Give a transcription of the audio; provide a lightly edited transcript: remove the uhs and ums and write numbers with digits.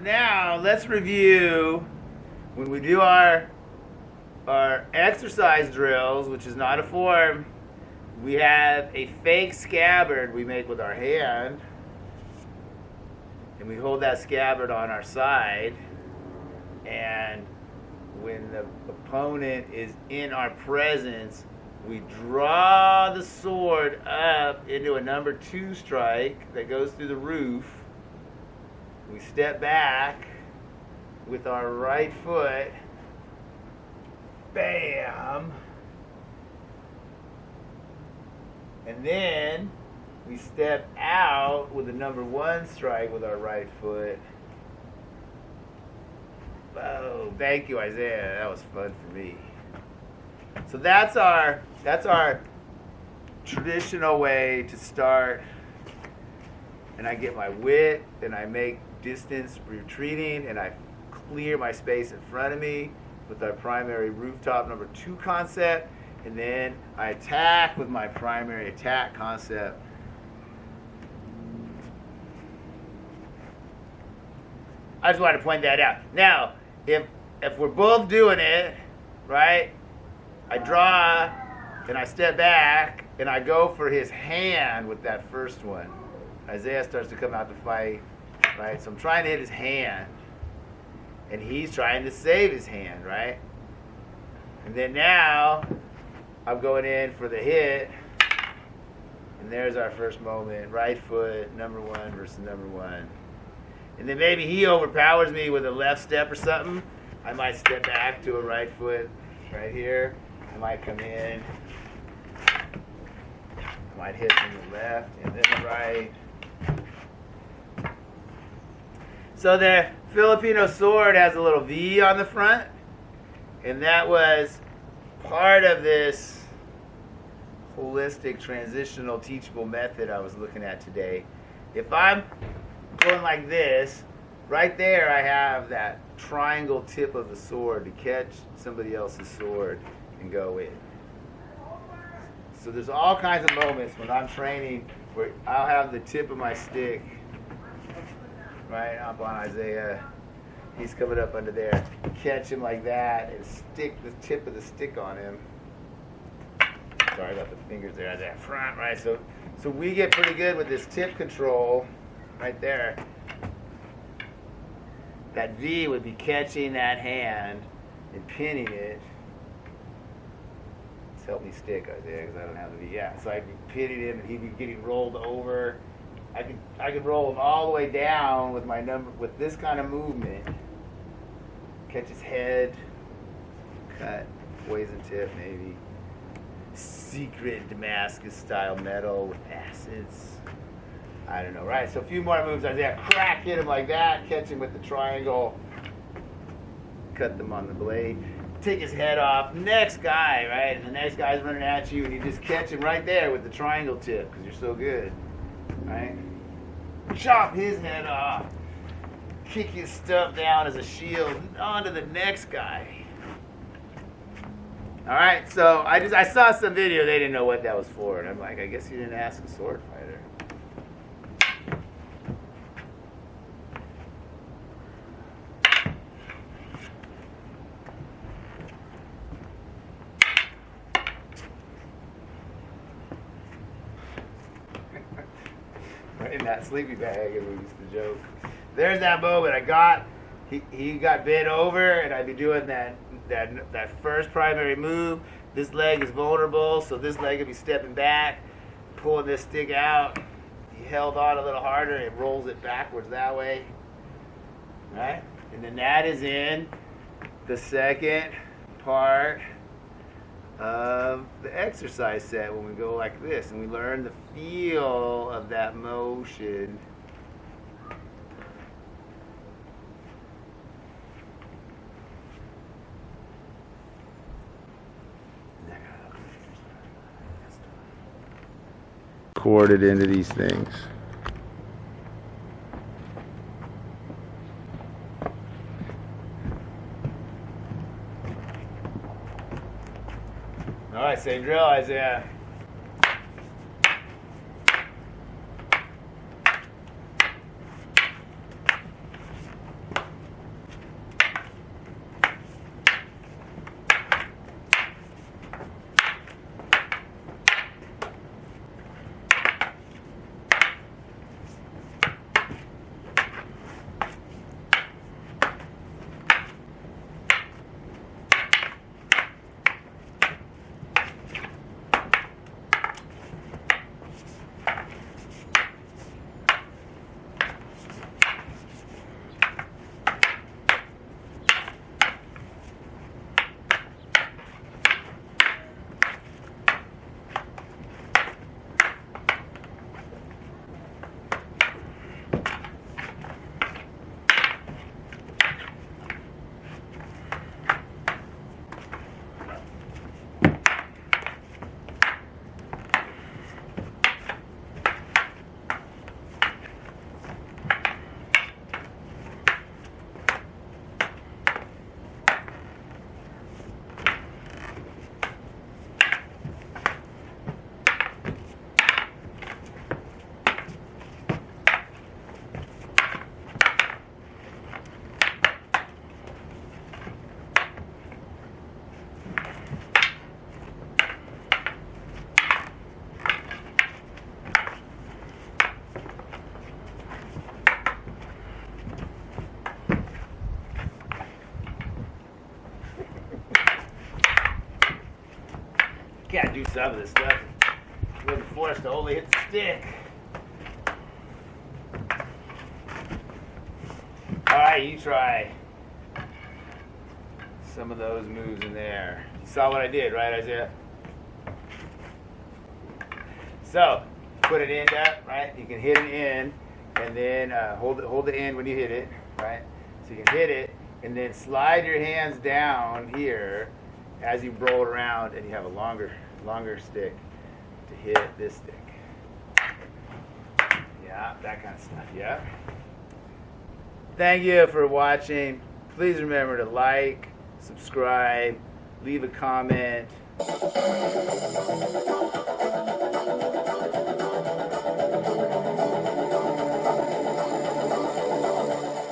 now let's review when we do our exercise drills, which is not a form. We have a fake scabbard we make with our hand, and we hold that scabbard on our side, and when the opponent is in our presence, we draw the sword up into a number 2 strike that goes through the roof. We step back with our right foot, bam, and then we step out with a number 1 strike with our right foot. Oh, thank you, Isaiah. That was fun for me. So that's our traditional way to start. And I get my width, and I make distance retreating, and I clear my space in front of me with our primary rooftop number 2 concept, and then I attack with my primary attack concept. I just wanted to point that out. Now, if we're both doing it, right, I draw, and I step back, and I go for his hand with that first one. Isaiah starts to come out to fight, right? So I'm trying to hit his hand, and he's trying to save his hand, right? And then now, I'm going in for the hit, and there's our first moment. Right foot, number 1 versus number 1. And then maybe he overpowers me with a left step or something. I might step back to a right foot right here. I might come in. I might hit from the left and then the right. So the Filipino sword has a little V on the front. And that was part of this holistic transitional teachable method I was looking at today. If I'm going like this, right there I have that triangle tip of the sword to catch somebody else's sword and go in. So there's all kinds of moments when I'm training where I'll have the tip of my stick right up on Isaiah. He's coming up under there. Catch him like that and stick the tip of the stick on him. Sorry about the fingers there. That front, right? So we get pretty good with this tip control right there. That V would be catching that hand and pinning it. It's helped me stick, Isaiah, because I don't have the V. Yeah, so I'd be pinning him, and he'd be getting rolled over. I could roll him all the way down with with this kind of movement. Catch his head, cut, poison tip maybe. Secret Damascus style metal with acids. I don't know, right? So a few more moves. Isaiah, crack, hit him like that, catch him with the triangle, cut them on the blade, take his head off. Next guy, right? And the next guy's running at you, and you just catch him right there with the triangle tip because you're so good, right? Chop his head off, kick his stuff down as a shield, on to the next guy. All right, so I saw some video, they didn't know what that was for, and I'm like, I guess you didn't ask a sword fighter. In that sleepy bag, as we used to joke. There's that moment. He got bent over, and I'd be doing that first primary move. This leg is vulnerable, so this leg would be stepping back, pulling this stick out. He held on a little harder, and it rolls it backwards that way. Right? And then that is in the second part of the exercise set when we go like this and we learn the feel of that motion. Corded into these things. All right, same drill, Isaiah. Can't do some of this stuff. You're forced to only hit the stick. Alright, you try some of those moves in there. You saw what I did, right, Isaiah? So, put an end up, right? You can hit an end, and then hold the end when you hit it, right? So you can hit it, and then slide your hands down here as you roll it around, and you have a longer stick to hit this stick. Yeah, that kind of stuff, yeah. Thank you for watching. Please remember to like, subscribe, leave a comment.